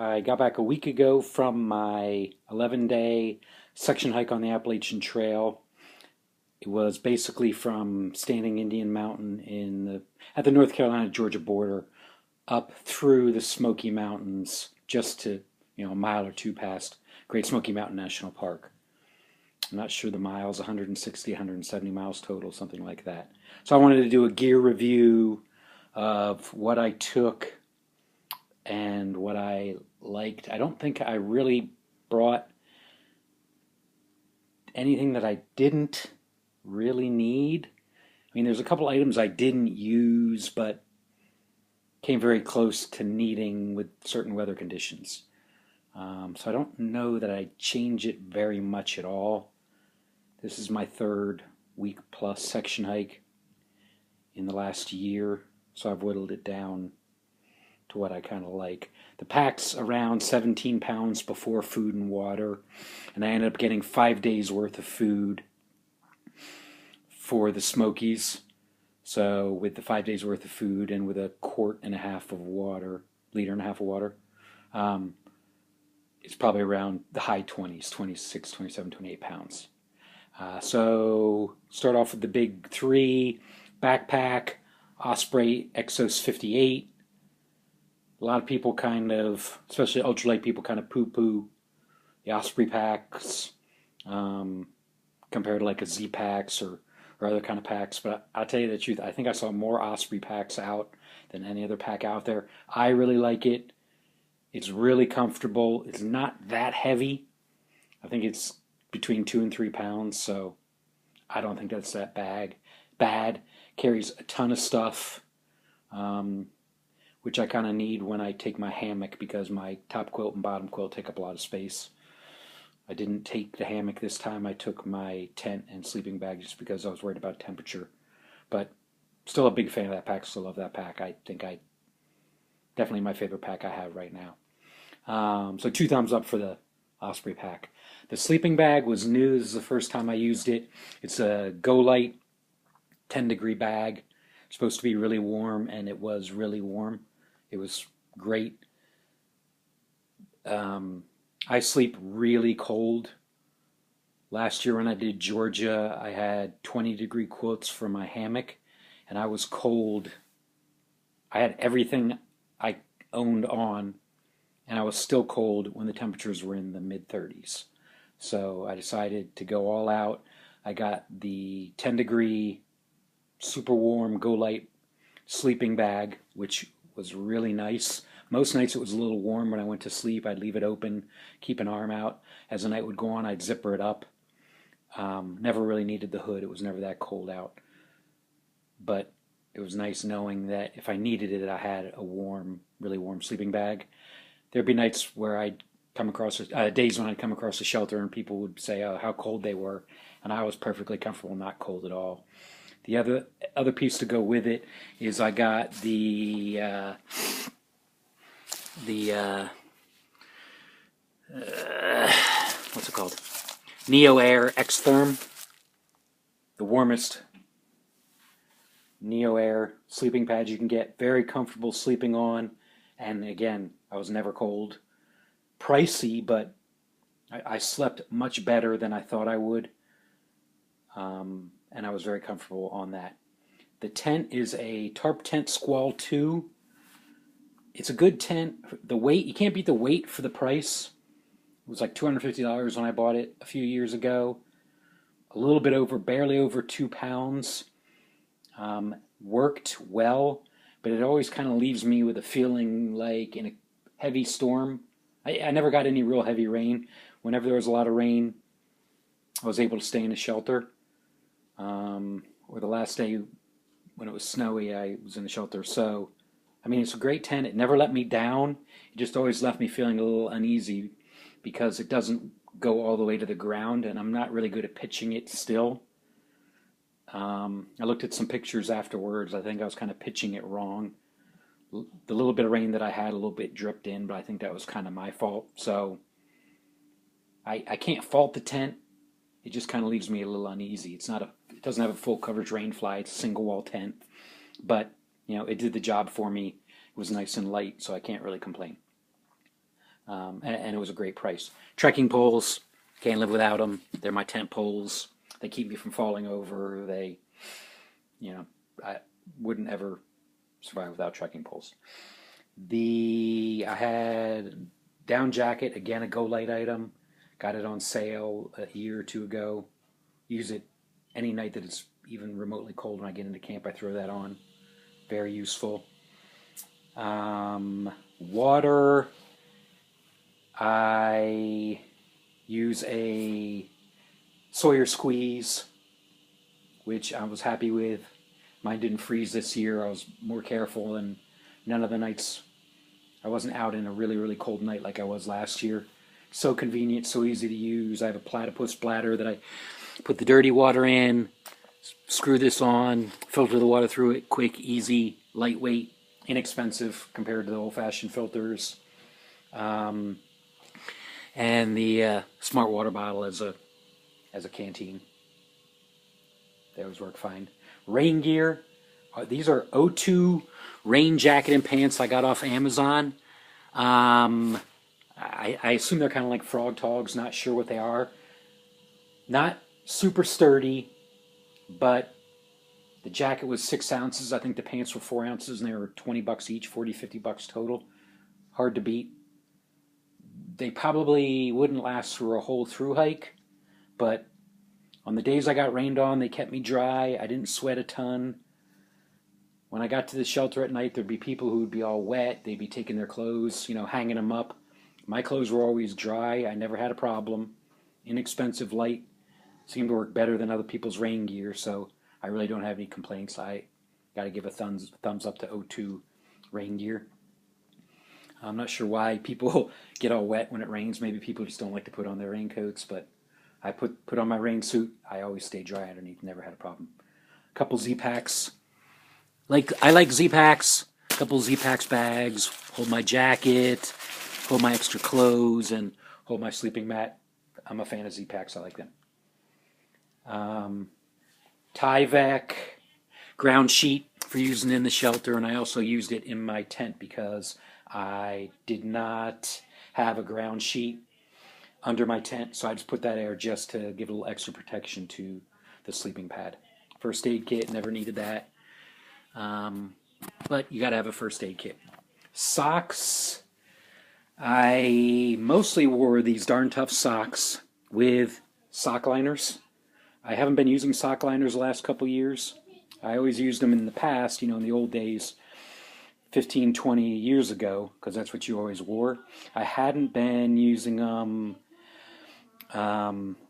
I got back a week ago from my 11-day section hike on the Appalachian Trail. It was basically from Standing Indian Mountain at the North Carolina-Georgia border up through the Smoky Mountains just to, a mile or two past Great Smoky Mountain National Park. I'm not sure the miles, 160, 170 miles total, something like that. So I wanted to do a gear review of what I took and what I liked. I don't think I really brought anything that I didn't really need. I mean, there's a couple items I didn't use, but came very close to needing with certain weather conditions. So I don't know that I change it very much at all. This is my third week plus section hike in the last year, so I've whittled it down to what I kind of like. The pack's around 17 pounds before food and water, and I ended up getting 5 days worth of food for the Smokies. So with the 5 days worth of food and with a quart and a half of water, liter and a half of water, it's probably around the high 20s, 26, 27, 28 pounds. So start off with the big three: backpack, Osprey Exos 58. A lot of people especially ultralight people, kind of poo-poo the Osprey packs compared to like a Zpacks or other kind of packs. But I'll tell you the truth, I think I saw more Osprey packs out than any other pack out there. I really like it. It's really comfortable. It's not that heavy. I think it's between 2 and 3 pounds, so I don't think that's that bad. Carries a ton of stuff, which I kind of need when I take my hammock because my top quilt and bottom quilt take up a lot of space. I didn't take the hammock this time. I took my tent and sleeping bag just because I was worried about temperature. But still a big fan of that pack. Still love that pack. I think definitely my favorite pack I have right now. So 2 thumbs up for the Osprey pack. The sleeping bag was new. This is the first time I used it. It's a Go Light 10-degree bag. It's supposed to be really warm, and it was really warm. It was great. I sleep really cold. Last year when I did Georgia, I had 20-degree quilts for my hammock, and I was cold. I had everything I owned on, and I was still cold when the temperatures were in the mid-30s. So I decided to go all out. I got the 10-degree super warm Go Light sleeping bag, which was really nice. Most nights it was a little warm when I went to sleep. I'd leave it open, keep an arm out. As the night would go on, I'd zipper it up. Never really needed the hood. It was never that cold out. But it was nice knowing that if I needed it, I had a warm, really warm sleeping bag. There'd be nights where I'd come across, days when I'd come across a shelter and people would say how cold they were. And I was perfectly comfortable, not cold at all. The other piece to go with it is I got the what's it called? Neo Air X-Therm, the warmest Neo Air sleeping pads you can get. Very comfortable sleeping on, and again, I was never cold. Pricey, but I slept much better than I thought I would. And I was very comfortable on that. The tent is a Tarp Tent Squall 2. It's a good tent. The weight, you can't beat the weight for the price. It was like $250 when I bought it a few years ago. A little bit over, barely over 2 pounds. Worked well, but it always kind of leaves me with a feeling like in a heavy storm. I never got any real heavy rain. Whenever there was a lot of rain, I was able to stay in a shelter. Or the last day when it was snowy, I was in the shelter. So, I mean, it's a great tent. It never let me down. It just always left me feeling a little uneasy because it doesn't go all the way to the ground, and I'm not really good at pitching it still. I looked at some pictures afterwards. I think I was kind of pitching it wrong. The little bit of rain that I had, a little bit dripped in, but I think that was kind of my fault. So, I can't fault the tent. It just kind of leaves me a little uneasy. It doesn't have a full coverage rain fly. It's a single wall tent, but it did the job for me. It was nice and light, so I can't really complain. and it was a great price. Trekking poles, can't live without them. They're my tent poles. They keep me from falling over. They, I wouldn't ever survive without trekking poles. I had down jacket, again a Go Light item. Got it on sale a year or two ago. Use it any night that it's even remotely cold. When I get into camp, I throw that on. Very useful. Water, I use a Sawyer squeeze, which I was happy with. Mine didn't freeze this year. I was more careful, and none of the nights I wasn't out in a really, really cold night like I was last year. So convenient, so easy to use. I have a platypus bladder that I put the dirty water in, screw this on, filter the water through it, quick, easy, lightweight, inexpensive compared to the old-fashioned filters. And the smart water bottle as a canteen. They always work fine. Rain gear. These are O2 rain jacket and pants I got off Amazon. I assume they're kind of like frog togs. Not sure what they are. Not super sturdy, but the jacket was 6 ounces. I think the pants were 4 ounces, and they were $20 each, $40-$50 total. Hard to beat. They probably wouldn't last through a whole through hike, but on the days I got rained on, they kept me dry. I didn't sweat a ton. When I got to the shelter at night, there'd be people who would be all wet. They'd be taking their clothes, hanging them up. My clothes were always dry. I never had a problem. Inexpensive, light. Seemed to work better than other people's rain gear, so I really don't have any complaints. I got to give a thumbs up to O2 rain gear. I'm not sure why people get all wet when it rains. Maybe people just don't like to put on their raincoats, but I put on my rain suit. I always stay dry underneath. Never had a problem. A couple Zpacks. I like Zpacks. A couple Zpacks bags. Hold my jacket. Hold my extra clothes, and hold my sleeping mat. I'm a fan of Zpacks. I like them. Tyvek ground sheet for using in the shelter, and I also used it in my tent because I did not have a ground sheet under my tent, so I just put that there just to give a little extra protection to the sleeping pad. First aid kit, never needed that. But you got to have a first aid kit. Socks. I mostly wore these Darn Tough socks with sock liners. I haven't been using sock liners the last couple years. I always used them in the past, in the old days, 15, 20 years ago, because that's what you always wore. I hadn't been using them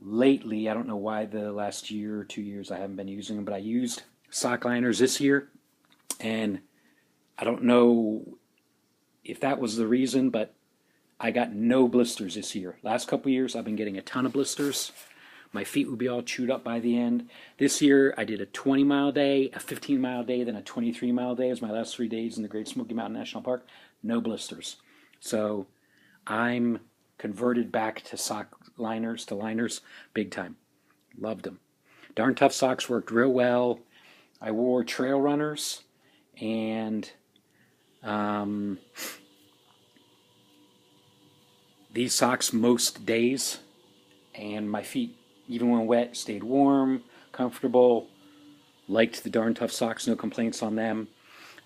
lately. I don't know why the last year or 2 years I haven't been using them, but I used sock liners this year, and I don't know if that was the reason, but I got no blisters this year. Last couple years, I've been getting a ton of blisters. My feet would be all chewed up by the end. This year, I did a 20-mile day, a 15-mile day, then a 23-mile day. It was my last 3 days in the Great Smoky Mountain National Park. No blisters. So I'm converted back to liners, big time. Loved them. Darn Tough socks worked real well. I wore trail runners, and these socks most days, and my feet, even when wet, stayed warm, comfortable. Liked the Darn Tough socks, no complaints on them.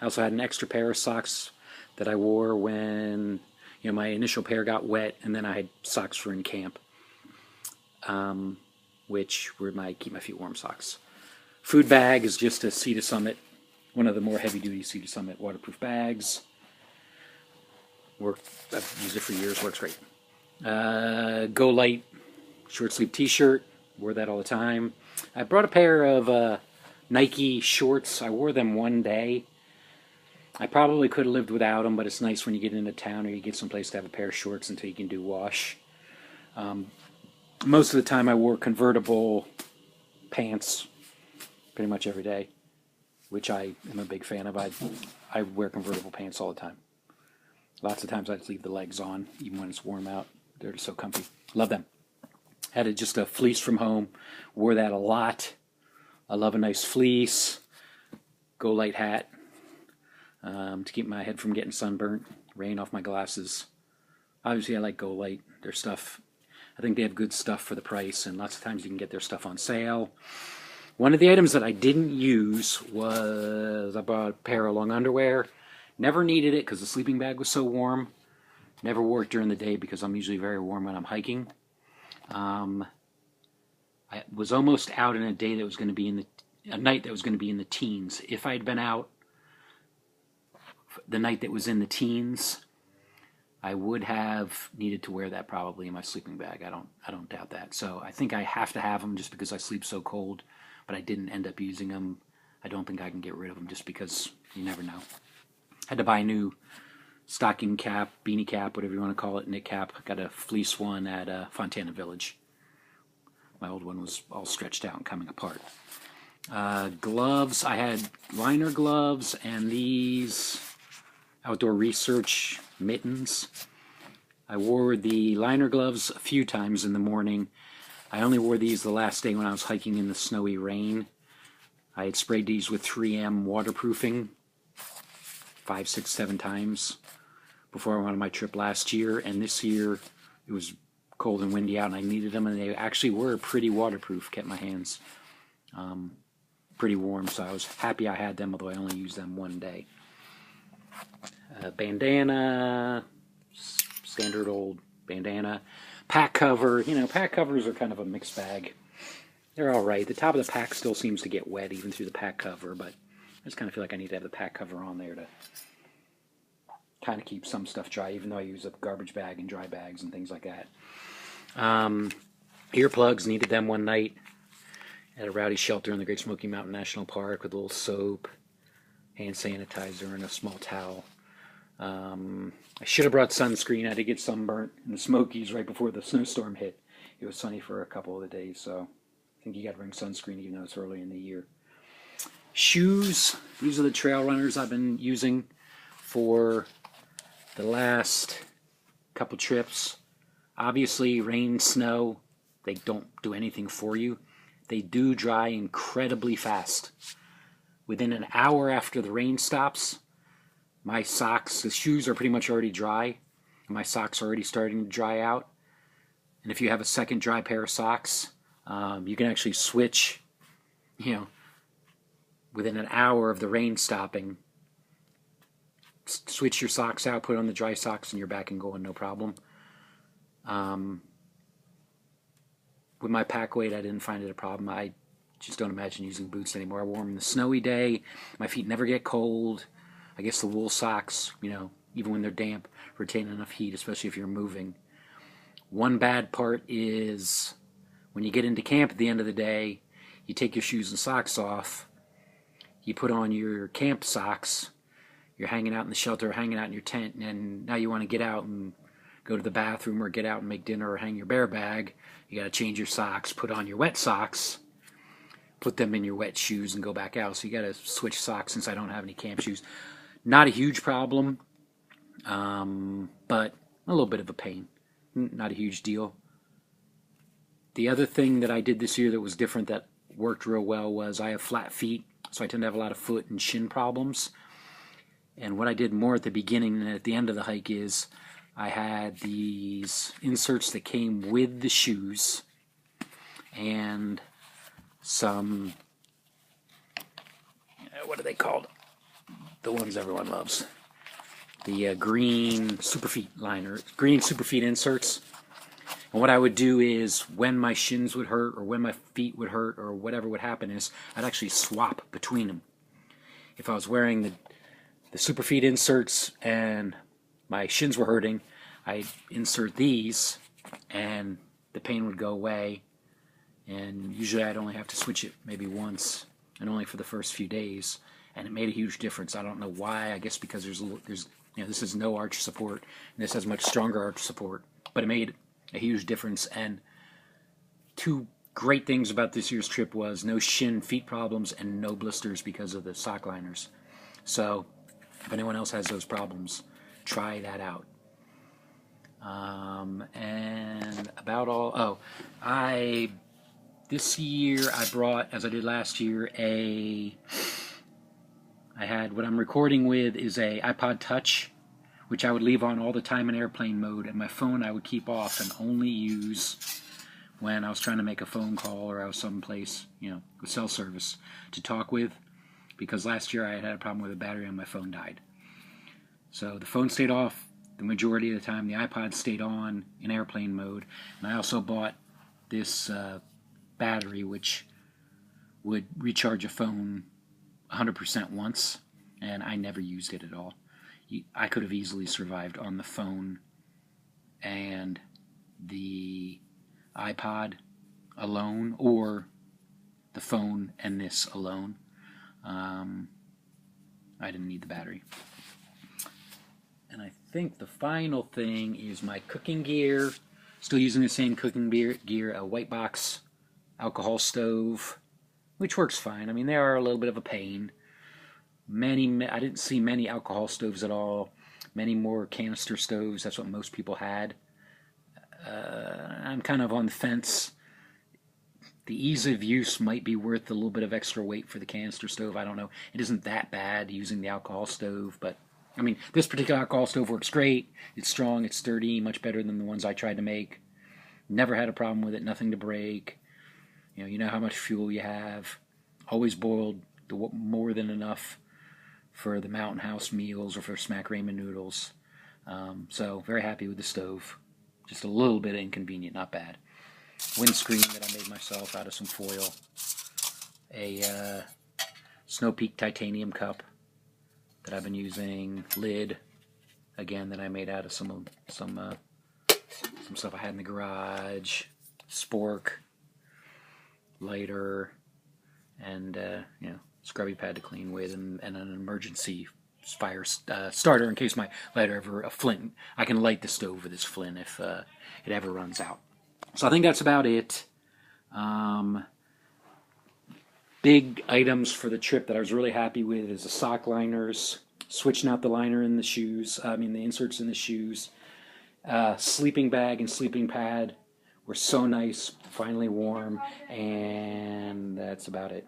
I also had an extra pair of socks that I wore when my initial pair got wet, and then I had socks for in camp, which were my keep my feet warm socks. Food bag is just a Sea to Summit, one of the more heavy-duty Sea to Summit waterproof bags. I've used it for years, works great. Go Light short sleeve t-shirt, wore that all the time. I brought a pair of Nike shorts. I wore them one day. I probably could have lived without them, but it's nice when you get into town or you get someplace to have a pair of shorts until you can do wash. Most of the time I wore convertible pants pretty much every day, which I am a big fan of. I wear convertible pants all the time. Lots of times I just leave the legs on, even when it's warm out. They're just so comfy. Love them. Had just a fleece from home. Wore that a lot. I love a nice fleece. Go Light hat to keep my head from getting sunburnt. Rain off my glasses. Obviously, I like Go Light. Their stuff, I think they have good stuff for the price, and lots of times you can get their stuff on sale. One of the items that I didn't use was I bought a pair of long underwear. Never needed it because the sleeping bag was so warm. Never wore it during the day because I'm usually very warm when I'm hiking. I was almost out in a day that was going to be a night that was going to be in the teens. If I had been out the night that was in the teens, I would have needed to wear that probably in my sleeping bag. I don't doubt that. So I think I have to have them just because I sleep so cold, but I didn't end up using them. I don't think I can get rid of them just because you never know. Had to buy a new stocking cap, beanie cap, whatever you want to call it, knit cap. Got a fleece one at Fontana Village. My old one was all stretched out and coming apart. Gloves, I had liner gloves and these outdoor research mittens. I wore the liner gloves a few times in the morning. I only wore these the last day when I was hiking in the snowy rain. I had sprayed these with 3M waterproofing 5, 6, 7 times before I went on my trip last year, and this year it was cold and windy out and I needed them, and they actually were pretty waterproof, kept my hands pretty warm, so I was happy I had them, although I only used them one day. Bandana, standard old bandana. Pack cover, pack covers are kind of a mixed bag. They're alright. The top of the pack still seems to get wet even through the pack cover, but I just kind of feel like I need to have the pack cover on there to kind of keep some stuff dry, even though I use a garbage bag and dry bags and things like that. Earplugs, needed them one night at a rowdy shelter in the Great Smoky Mountain National Park with a little soap, hand sanitizer, and a small towel. I should have brought sunscreen. I did get sunburnt in the Smokies right before the snowstorm hit. It was sunny for a couple of the days, so I think you got to bring sunscreen even though it's early in the year. Shoes. These are the trail runners I've been using for the last couple trips. Obviously, rain, snow, they don't do anything for you. They do dry incredibly fast. Within an hour after the rain stops, my socks, the shoes are pretty much already dry, and my socks are already starting to dry out. And if you have a second dry pair of socks, you can actually switch, within an hour of the rain stopping, switch your socks out, put on the dry socks, and you're back and going, no problem. With my pack weight, I didn't find it a problem. I just don't imagine using boots anymore. I wore them in the snowy day. My feet never get cold. I guess the wool socks, even when they're damp, retain enough heat, especially if you're moving. One bad part is when you get into camp at the end of the day, you take your shoes and socks off, you put on your camp socks, you're hanging out in the shelter, hanging out in your tent, and now you want to get out and go to the bathroom or get out and make dinner or hang your bear bag. You got to change your socks, put on your wet socks, put them in your wet shoes, and go back out. So you got to switch socks since I don't have any camp shoes. Not a huge problem, but a little bit of a pain. Not a huge deal. The other thing that I did this year that was different that worked real well was I have flat feet, so I tend to have a lot of foot and shin problems. And what I did more at the beginning than at the end of the hike is I had these inserts that came with the shoes and some, what are they called? The ones everyone loves. The green Superfeet liners, green Superfeet inserts. And what I would do is when my shins would hurt or when my feet would hurt or whatever would happen is I'd actually swap between them. If I was wearing the Superfeet inserts and my shins were hurting, I'd insert these and the pain would go away. And usually I'd only have to switch it maybe once and only for the first few days. And it made a huge difference. I don't know why. I guess because there's this is no arch support and this has much stronger arch support. But it made a huge difference. And two great things about this year's trip was no shin feet problems and no blisters because of the sock liners. So if anyone else has those problems, try that out. And about all, this year I brought, as I did last year, I had, what I'm recording with is a iPod Touch which I would leave on all the time in airplane mode, and my phone I would keep off and only use when I was trying to make a phone call or I was someplace, with cell service to talk with, because last year I had a problem with the battery on my phone died. So the phone stayed off the majority of the time. The iPod stayed on in airplane mode, and I also bought this battery which would recharge a phone 100% once, and I never used it at all. I could have easily survived on the phone and the iPod alone, or the phone and this alone. I didn't need the battery. And I think the final thing is my cooking gear. Still using the same cooking gear, a white box alcohol stove, which works fine. I mean, they are a little bit of a pain. I didn't see many alcohol stoves at all. Many more canister stoves. That's what most people had. I'm kind of on the fence. The ease of use might be worth a little bit of extra weight for the canister stove. I don't know. It isn't that bad using the alcohol stove, but I mean, this particular alcohol stove works great. It's strong, it's sturdy, much better than the ones I tried to make. Never had a problem with it, nothing to break. You know how much fuel you have. Always boiled more than enough for the Mountain House meals or for smack ramen noodles. So very happy with the stove. Just a little bit inconvenient, not bad. Windscreen that I made myself out of some foil. A Snow Peak titanium cup that I've been using. Lid, again, that I made out of some stuff I had in the garage. Spork, lighter, and scrubby pad to clean with, and an emergency fire starter in case my lighter ever a flint. I can light the stove with this flint if it ever runs out. So I think that's about it. Big items for the trip that I was really happy with is the sock liners, switching out the liner in the shoes, the inserts in the shoes. Sleeping bag and sleeping pad were so nice, finally warm, and that's about it.